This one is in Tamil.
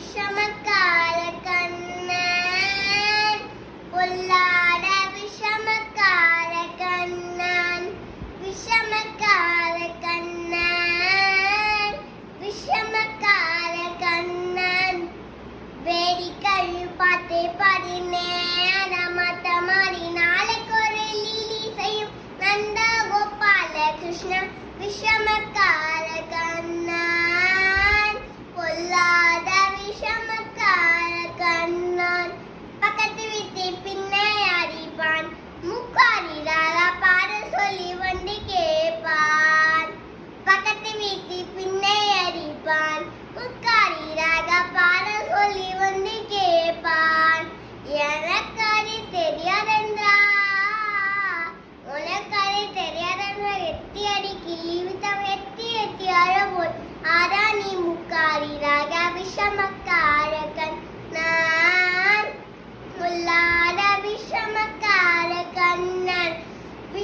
விஷமக்கார கண்ணன் பொல்லாத விஷமக்கார கண்ணன் விஷமக்கார கண்ணன் விஷமக்கார கண்ணன் வேடிக்கை பார்த்தே படினேன் மத்த மாறி நாளைக்கு ஒரு லீலி செய்யும் நந்த கோபால கிருஷ்ண விஷமக்கார கண்ணன் பொல்லாத விஷமக்கார கண்ணன் பக்கத்து வீட்டு பின்னே அடிப்பான் முக்காரிடாக பாட சொல்லி வண்டி கேட்பான் பக்கத்து வீட்டு பின்னே அடிப்பான் முக்காரிடாக பாட சொல்லி வண்டி கேட்பான் எனக்கு அது தெரியாதென்றா உனக்கு அது தெரியாதென்றா எத்தி அடி கிழிவித்தம் எத்தி எத்தி அழ போய் ஆடா நீ முக்காரிடா